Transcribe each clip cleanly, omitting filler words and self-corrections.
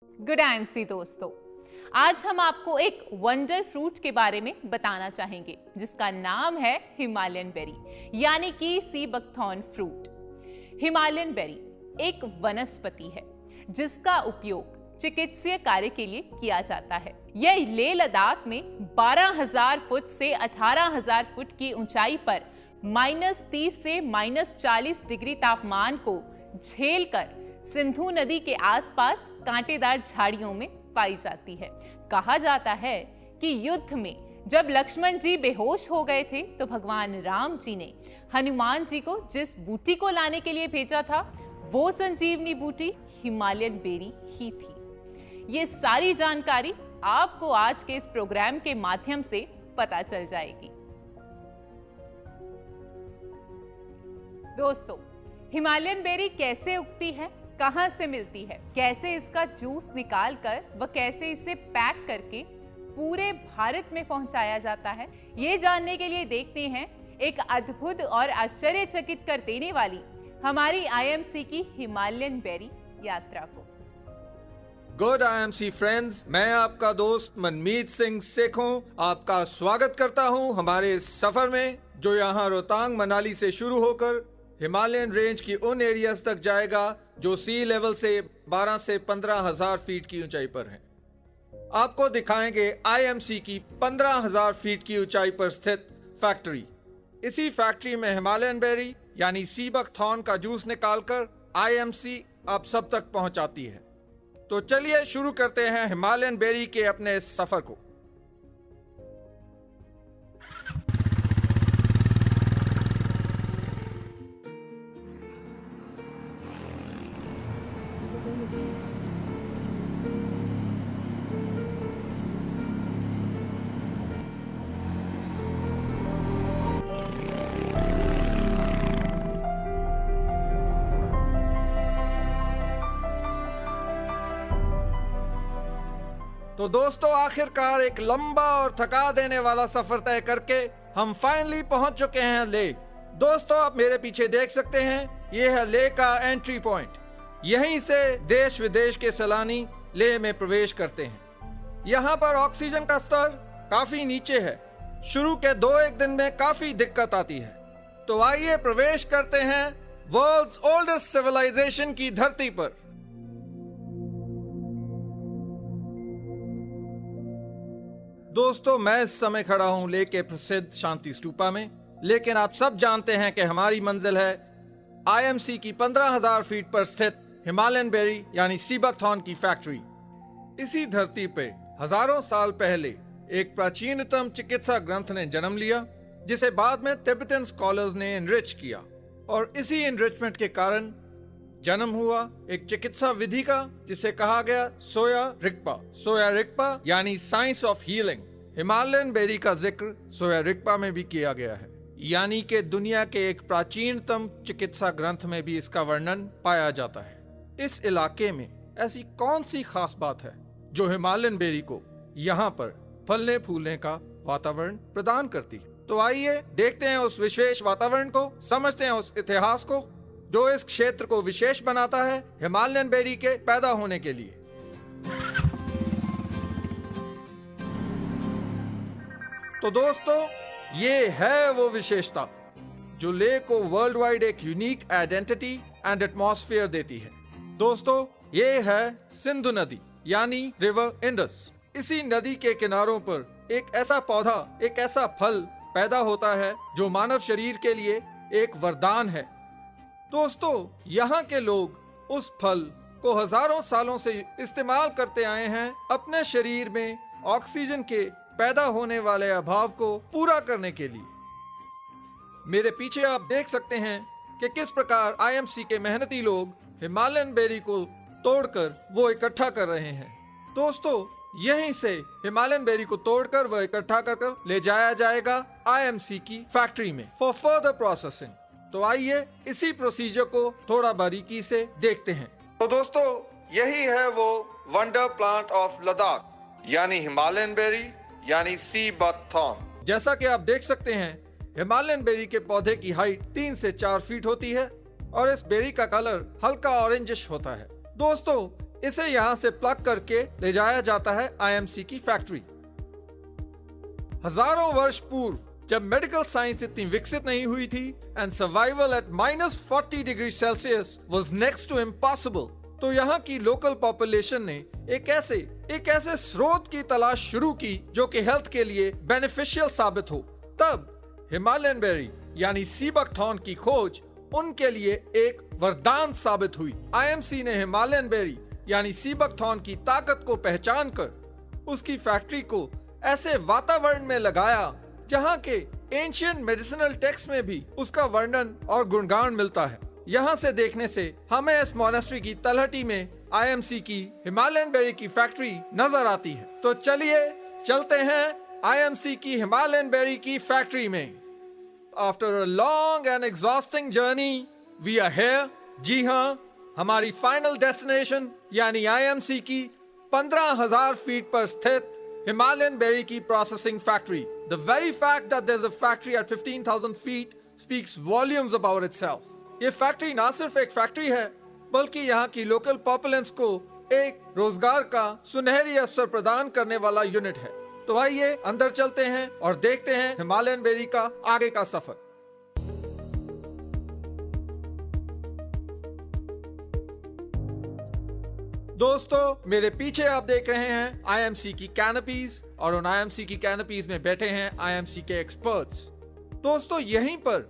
Good IMC दोस्तों, आज हम आपको एक वंडर फ्रूट के बारे में बताना चाहेंगे जिसका नाम है हिमालयन बेरी यानी कि sea buckthorn fruit. Himalayan berry एक वनस्पति है जिसका उपयोग चिकित्सीय कार्य के लिए किया जाता है। यह लेह लद्दाख में 12,000 फुट से 18,000 फुट की ऊंचाई पर -30 से -40 डिग्री तापमान को झेलकर सिंधु नदी के आसपास कांटेदार झाड़ियों में पाई जाती है। कहा जाता है कि युद्ध में जब लक्ष्मण जी बेहोश हो गए थे तो भगवान राम जी ने हनुमान जी को जिस बूटी को लाने के लिए भेजा था वो संजीवनी बूटी हिमालयन बेरी ही थी। ये सारी जानकारी आपको आज के इस प्रोग्राम के माध्यम से पता चल जाएगी। दोस्तों, हिमालयन बेरी कैसे उगती है, कहां से मिलती है, कैसे इसका जूस निकालकर व कैसे इसे पैक करके पूरे भारत में पहुंचाया जाता है, ये जानने के लिए देखते हैं एक अद्भुत और आश्चर्यचकित कर देने वाली हमारी आईएमसी की हिमालयन बेरी यात्रा को। गुड आईएमसी फ्रेंड्स, मैं आपका दोस्त मनमीत सिंह सेखों आपका स्वागत करता हूं हमारे इस सफर में जो यहां रोहतांग मनाली से शुरू होकर हिमालयन रेंज की उन एरियाज तक जाएगा जो सी लेवल से 12 से 15,000 फीट की ऊंचाई पर है। आपको दिखाएंगे आईएमसी की 15,000 फीट की ऊंचाई पर स्थित फैक्ट्री। इसी फैक्ट्री में हिमालयन बेरी यानी सी बकथॉर्न का जूस निकालकर आईएमसी आप सब तक पहुंचाती है। तो चलिए शुरू करते हैं हिमालयन बेरी के अपने इस सफर को। तो दोस्तों, आखिरकार एक लंबा और थका देने वाला सफर तय करके हम फाइनली पहुंच चुके हैं लेह। दोस्तों, आप मेरे पीछे देख सकते हैं, यह है लेह का एंट्री पॉइंट। यहीं से देश विदेश के सैलानी लेह में प्रवेश करते हैं। यहाँ पर ऑक्सीजन का स्तर काफी नीचे है। शुरू के 2-1 दिन में काफी दिक्कत आती है। तो आइए प्रवेश करते हैं वर्ल्ड्स ओल्डेस्ट सिविलाइजेशन की धरती पर। दोस्तों, मैं इस समय खड़ा हूं लेह के प्रसिद्ध शांति स्तूपा में, लेकिन आप सब जानते हैं कि हमारी मंजिल है आईएमसी की 15,000 फीट पर स्थित हिमालयन बेरी यानी सी बकथॉर्न की फैक्ट्री। इसी धरती पे हजारों साल पहले एक प्राचीनतम चिकित्सा ग्रंथ ने जन्म लिया जिसे बाद में तिब्बतन स्कॉलर्स ने एनरिच किया, और इसी एनरिचमेंट के कारण जन्म हुआ एक चिकित्सा विधि का जिसे कहा गया सोया रिगपा। सोया रिगपा यानी science of healing. Himalayan berry का जिक्र सोया रिगपा में भी किया गया है, यानी कि दुनिया के एक प्राचीनतम चिकित्सा ग्रंथ में भी इसका वर्णन पाया जाता है। इस इलाके में ऐसी कौन सी खास बात है जो हिमालयन बेरी को यहाँ पर फलने फूलने का वातावरण प्रदान करती है? तो आइए देखते हैं उस विशेष वातावरण को, समझते हैं उस इतिहास को जो इस क्षेत्र को विशेष बनाता है हिमालयन बेरी के पैदा होने के लिए। तो दोस्तों, ये है वो विशेषता जो लेह को वर्ल्ड वाइड एक यूनिक आइडेंटिटी एंड एटमॉस्फेयर देती है। दोस्तों, ये है सिंधु नदी यानी रिवर इंडस। इसी नदी के किनारों पर एक ऐसा पौधा, एक ऐसा फल पैदा होता है जो मानव शरीर के लिए एक वरदान है। दोस्तों, यहाँ के लोग उस फल को हजारों सालों से इस्तेमाल करते आए हैं अपने शरीर में ऑक्सीजन के पैदा होने वाले अभाव को पूरा करने के लिए। मेरे पीछे आप देख सकते हैं कि किस प्रकार आईएमसी के मेहनती लोग हिमालयन बेरी को तोड़कर वो इकट्ठा कर रहे हैं। दोस्तों, यहीं से हिमालयन बेरी को तोड़कर वह इकट्ठा कर ले जाया जाएगा आईएमसी की फैक्ट्री में फॉर फर्दर प्रोसेसिंग। तो आइए इसी प्रोसीजर को थोड़ा बारीकी से देखते हैं। तो दोस्तों, यही है वो वंडर प्लांट ऑफ लद्दाख यानी हिमालयन बेरी यानी सी बकथॉर्न। जैसा कि आप देख सकते हैं, हिमालयन बेरी के पौधे की हाइट 3 से 4 फीट होती है और इस बेरी का कलर हल्का ऑरेंजिश होता है। दोस्तों, इसे यहाँ से प्लग करके ले जाया जाता है आईएमसी की फैक्ट्री। हजारों वर्ष पूर्व जब मेडिकल साइंस इतनी विकसित नहीं हुई थी and survival at -40 degree Celsius was next to impossible, तो यहाँ की लोकल पॉपुलेशन ने एक ऐसे स्रोत की तलाश शुरू की जो कि हेल्थ के लिए बेनिफिशियल साबित हो। तब हिमालयन बेरी यानी सी बकथॉर्न की खोज उनके लिए एक वरदान साबित हुई। आईएमसी ने हिमालयन बेरी यानी सी बकथॉर्न की ताकत को पहचान कर उसकी फैक्ट्री को ऐसे वातावरण में लगाया जहां के एंशिएंट मेडिसिनल टेक्स्ट में भी उसका वर्णन और गुणगान मिलता है। यहाँ से देखने से हमें इस मोनेस्ट्री की तलहटी में आईएमसी की हिमालयन बेरी की फैक्ट्री नजर आती है। तो चलिए चलते हैं आईएमसी की हिमालयन बेरी की फैक्ट्री में। After a long and exhausting journey we are here. जी हाँ, हमारी फाइनल डेस्टिनेशन यानी आईएमसी की 15,000 फीट पर स्थित हिमालयन बेरी की processing factory. The very fact that there's a factory at 15,000 feet speaks volumes about itself। ये फैक्ट्री ना सिर्फ एक फैक्ट्री है बल्कि यहाँ की लोकल पॉपुलेंस को एक रोजगार का सुनहरी अवसर प्रदान करने वाला यूनिट है। तो आइए अंदर चलते हैं और देखते हैं हिमालयन बेरी का आगे का सफर। दोस्तों, मेरे पीछे आप देख रहे हैं आईएमसी की कैनपीज और उन आईएमसी की कैनपीज में बैठे हैं आईएमसी के एक्सपर्ट्स। दोस्तों, यहीं पर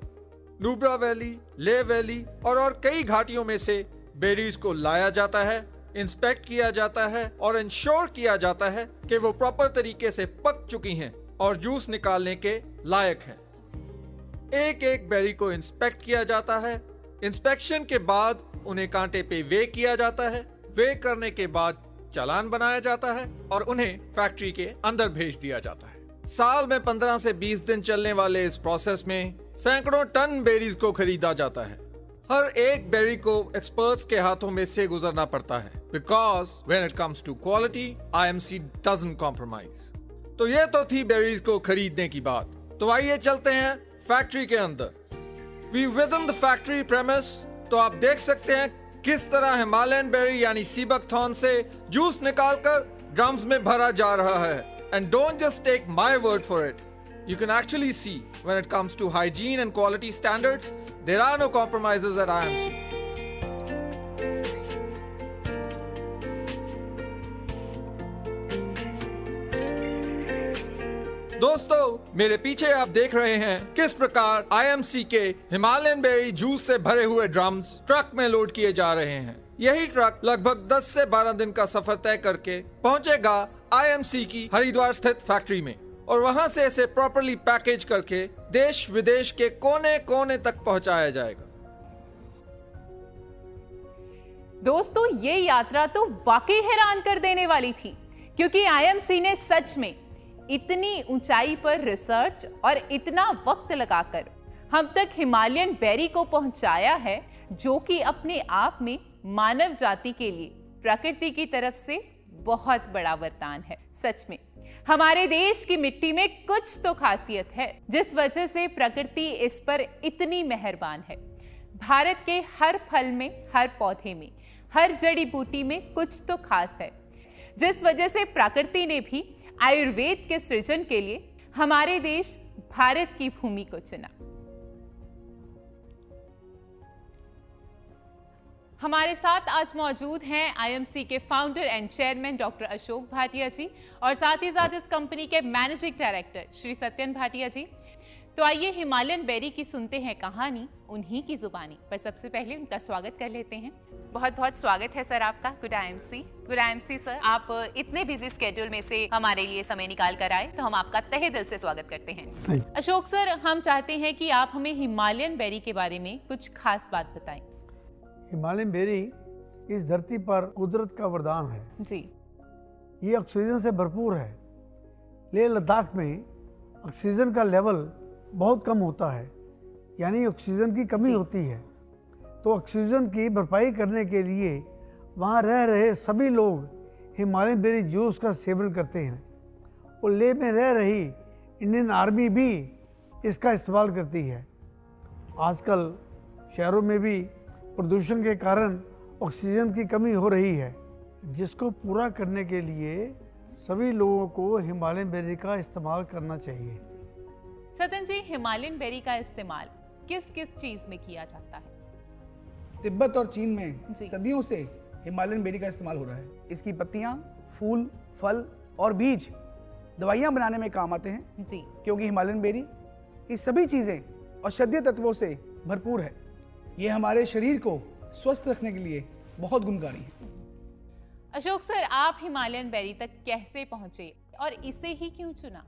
नुब्रा वैली, ले वैली और कई घाटियों में से बेरीज को लाया जाता है, इंस्पेक्ट किया जाता है और इंश्योर किया जाता है कि वो प्रॉपर तरीके से पक चुकी हैं और जूस निकालने के लायक हैं। एक एक बेरी को इंस्पेक्ट किया जाता है। इंस्पेक्शन के बाद उन्हें कांटे पे वे किया जाता है। वे करने के बाद चालान बनाया जाता है और उन्हें फैक्ट्री के अंदर भेज दिया जाता है। साल में 15 से 20 दिन चलने वाले इस प्रोसेस में सैकड़ों टन बेरीज को खरीदा जाता है। हर एक बेरी को एक्सपर्ट्स के हाथों में से गुजरना पड़ता है, because when it comes to quality IMC doesn't compromise. तो ये तो थी बेरीज को खरीदने की बात। तो आइए चलते हैं फैक्ट्री के अंदर। We within the factory premise. तो आप देख सकते हैं किस तरह हिमालयन बेरी यानी सी बकथॉर्न से जूस निकालकर ड्रम्स में भरा जा रहा है। And don't just take my word for it, you can actually see when it comes to hygiene and quality standards, there are no compromises at IMC. दोस्तों, मेरे पीछे आप देख रहे हैं किस प्रकार आईएमसी के हिमालयन बेरी जूस से भरे हुए ड्रम्स ट्रक में लोड किए जा रहे हैं। यही ट्रक लगभग 10 से 12 दिन का सफर तय करके पहुंचेगा आईएमसी की हरिद्वार स्थित फैक्ट्री में और वहां से इसे प्रॉपर्ली पैकेज करके देश विदेश के कोने कोने तक पहुंचाया जाएगा। दोस्तों, ये यात्रा तो वाकई हैरान कर देने वाली थी, क्योंकि आईएमसी ने सच में इतनी ऊंचाई पर रिसर्च और इतना वक्त लगाकर हम तक हिमालयन बेरी को पहुंचाया है, जो कि अपने आप में मानव जाति के लिए प्रकृति की तरफ से बहुत बड़ा वरदान है। सच में हमारे देश की मिट्टी में कुछ तो खासियत है, जिस वजह से प्रकृति इस पर इतनी मेहरबान है। भारत के हर फल में, हर पौधे में, हर जड़ी बूटी में कुछ तो खास है, जिस वजह से प्रकृति ने भी आयुर्वेद के सृजन के लिए हमारे देश भारत की भूमि को चुना। हमारे साथ आज मौजूद हैं आईएमसी के founder and chairman doctor Ashok Bhatia ji और साथ ही साथ इस कंपनी के मैनेजिंग डायरेक्टर श्री सत्यन भाटिया जी। तो आइए हिमालयन बेरी की सुनते हैं कहानी उन्हीं की जुबानी। पर सबसे पहले उनका स्वागत कर लेते हैं। बहुत बहुत स्वागत है सर आपका। गुड आईएमसी सर, आप इतने बिजी स्केड्यूल में से हमारे लिए समय निकाल कर आए, तो हम आपका तहे दिल से स्वागत करते हैं। अशोक सर, हम चाहते हैं कि आप हमें हिमालयन बेरी के बारे में कुछ खास बात बताएं। हिमालयन बेरी इस धरती पर कुदरत का वरदान है जी। ये ऑक्सीजन से भरपूर है। लेह लद्दाख में ऑक्सीजन का लेवल बहुत कम होता है, यानी ऑक्सीजन की कमी होती है। तो ऑक्सीजन की भरपाई करने के लिए वहाँ रह रहे सभी लोग हिमालयन बेरी जूस का सेवन करते हैं और लेह में रह रही इंडियन आर्मी भी इसका इस्तेमाल करती है। आजकल शहरों में भी प्रदूषण के कारण ऑक्सीजन की कमी हो रही है, जिसको पूरा करने के लिए सभी लोगों को हिमालयन बेरी का इस्तेमाल करना चाहिए। सतन जी, हिमालयन बेरी का इस्तेमाल किस किस चीज में किया जाता है? तिब्बत और चीन में जी। सदियों से हिमालयन बेरी का इस्तेमाल हो रहा है। इसकी पत्तियां, फूल, फल और बीज दवाइयां बनाने में काम आते हैं, जी। क्योंकि हिमालयन बेरी की सभी चीजें औषधीय तत्वों से भरपूर है। ये हमारे शरीर को स्वस्थ रखने के लिए बहुत गुणकारी है। अशोक सर, आप हिमालयन बेरी तक कैसे पहुंचे और इसे ही क्यों चुना?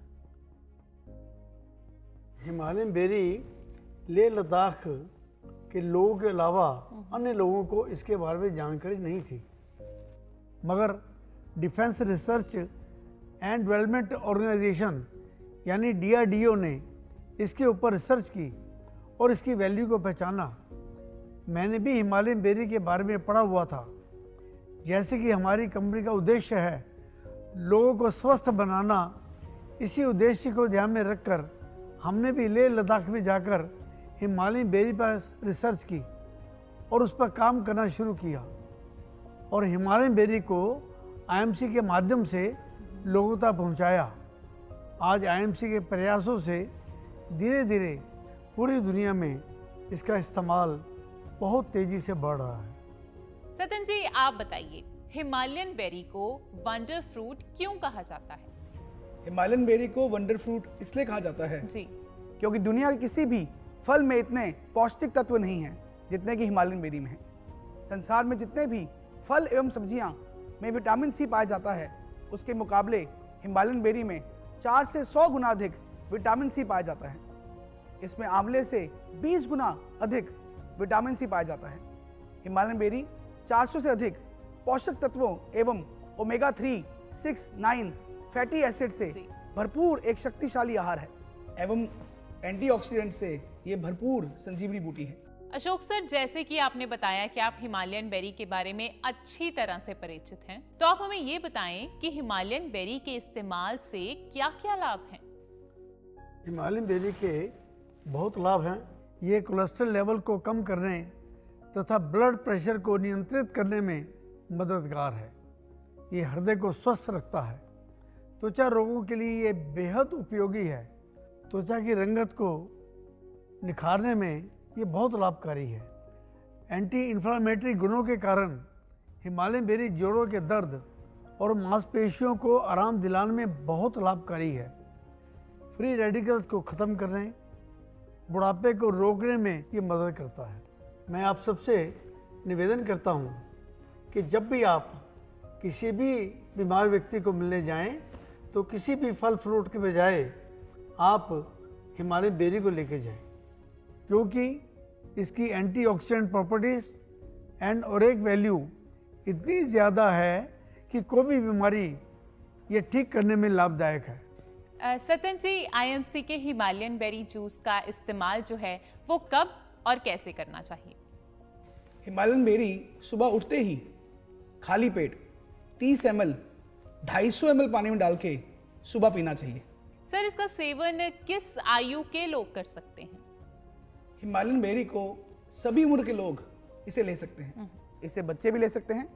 हिमालयन बेरी लेह लद्दाख के लोगों के अलावा अन्य लोगों को इसके बारे में जानकारी नहीं थी, मगर defence research and development organisation यानी DRDO ने इसके ऊपर रिसर्च की और इसकी वैल्यू को पहचाना। मैंने भी हिमालयन बेरी के बारे में पढ़ा हुआ था। जैसे कि हमारी कंपनी का उद्देश्य है लोगों को स्वस्थ बनाना, इसी उद्देश्य को ध्यान में रखकर हमने भी लेह लद्दाख में जाकर हिमालयन बेरी पर रिसर्च की और उस पर काम करना शुरू किया और हिमालयन बेरी को IMC के माध्यम से लोगों तक पहुंचाया। आज IMC के प्रयासों से धीरे धीरे पूरी दुनिया में इसका इस्तेमाल बहुत तेजी से बढ़ रहा है। सतन जी, आप बताइए, हिमालयन बेरी को वंडर फ्रूट क्यों कहा जाता है? हिमालयन बेरी को वंडर फ्रूट इसलिए कहा जाता है जी। क्योंकि दुनिया के किसी भी फल में इतने पौष्टिक तत्व नहीं हैं जितने कि हिमालयन बेरी में हैं। संसार में जितने भी फल एवं सब्जियां में विटामिन C पाया जाता है, उसके मुकाबले हिमालयन बेरी में 4 से 100 गुना अधिक विटामिन C पाया जाता है। इसमें आंवले से 20 गुना अधिक विटामिन C पाया जाता है। हिमालयन बेरी 400 से अधिक पोषक तत्वों एवं ओमेगा 3, 6, 9 फैटी एसिड से जी। भरपूर एक शक्तिशाली आहार है एवं एंटीऑक्सीडेंट से ये भरपूर संजीवनी बूटी है। अशोक सर, जैसे कि आपने बताया कि आप हिमालयन बेरी के बारे में अच्छी तरह से परिचित हैं, तो आप हमें ये बताएं कि हिमालयन बेरी के इस्तेमाल से क्या-क्या लाभ हैं? हिमालयन बेरी के बहुत लाभ हैं। ये कोलेस्ट्रॉल लेवल को कम करने तथा ब्लड प्रेशर को नियंत्रित करने में मददगार है। ये हृदय को स्वस्थ रखता है। त्वचा रोगों के लिए ये बेहद उपयोगी है। त्वचा की रंगत को निखारने में ये बहुत लाभकारी है। एंटी इन्फ्लामेटरी गुणों के कारण हिमालयन बेरी जोड़ों के दर्द और मांसपेशियों को आराम दिलाने में बहुत लाभकारी है। फ्री रेडिकल्स को ख़त्म करने, बुढ़ापे को रोकने में ये मदद करता है। मैं आप सबसे निवेदन करता हूँ कि जब भी आप किसी भी बीमार व्यक्ति को मिलने जाएं, तो किसी भी फल फ्रूट के बजाय आप हिमालयन बेरी को लेके जाएं, क्योंकि इसकी एंटीऑक्सीडेंट प्रॉपर्टीज़ एंड ओरेक वैल्यू इतनी ज़्यादा है कि कोई भी बीमारी ये ठीक करने में लाभदायक है। सतन जी, IMC के हिमालयन बेरी जूस का इस्तेमाल जो है वो कब और कैसे करना चाहिए? हिमालयन बेरी सुबह उठते ही खाली पेट 30 ml 250 ml पानी में डाल के सुबह पीना चाहिए। सर, इसका सेवन किस आयु के लोग कर सकते हैं? हिमालयन बेरी को सभी उम्र के लोग इसे ले सकते हैं। इसे बच्चे भी ले सकते हैं,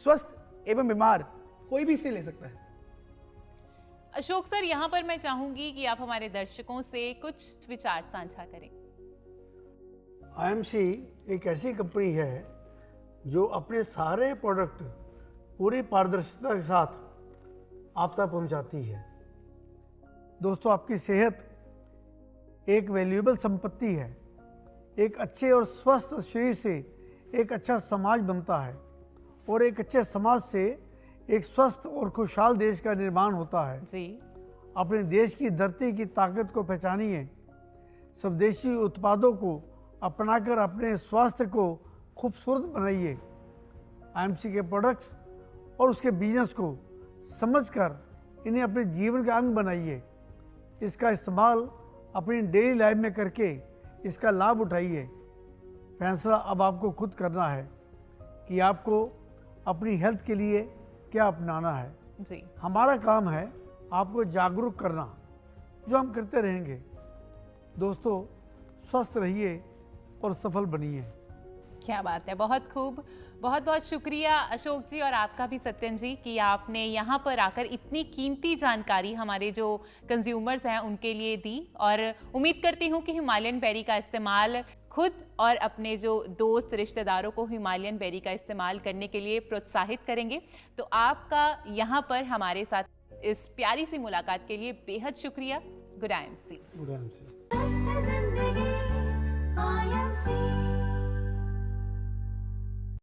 स्वस्थ एवं बीमार कोई भी इसे ले सकता है। अशोक सर, यहाँ पर मैं चाहूंगी कि आप हमारे दर्शकों से कुछ विचार साझा करें। IMC एक ऐसी कंपनी है जो अपने सारे प्रोडक्ट पूरी पारदर्शिता के साथ आप तक पहुंचाती है। दोस्तों, आपकी सेहत एक वैल्यूएबल संपत्ति है। एक अच्छे और स्वस्थ शरीर से एक अच्छा समाज बनता है और एक अच्छे समाज से एक स्वस्थ और खुशहाल देश का निर्माण होता है। जी। अपने देश की धरती की ताकत को पहचानिए। स्वदेशी उत्पादों को अपनाकर अपने स्वास्थ्य को खूबसूरत बनाइए। IMC के प्रोडक्ट्स और उसके बिजनेस को समझकर इन्हें अपने जीवन का अंग बनाइए। इसका इस्तेमाल अपनी डेली लाइफ में करके इसका लाभ उठाइए। फैसला अब आपको खुद करना है कि आपको अपनी हेल्थ के लिए क्या अपनाना है। जी। हमारा काम है आपको जागरूक करना, जो हम करते रहेंगे। दोस्तों, स्वस्थ रहिए और सफल बनिए। क्या बात है, बहुत खूब। बहुत बहुत शुक्रिया अशोक जी और आपका भी सत्यन जी कि आपने यहाँ पर आकर इतनी कीमती जानकारी हमारे जो कंज्यूमर्स हैं उनके लिए दी, और उम्मीद करती हूँ कि हिमालयन बेरी का इस्तेमाल खुद और अपने जो दोस्त रिश्तेदारों को हिमालयन बेरी का इस्तेमाल करने के लिए प्रोत्साहित करेंगे। तो आपका यहाँ पर हमारे साथ इस प्यारी सी मुलाकात के लिए बेहद शुक्रिया। Good IMC। Good IMC। मस्त ज़िंदगी IMC।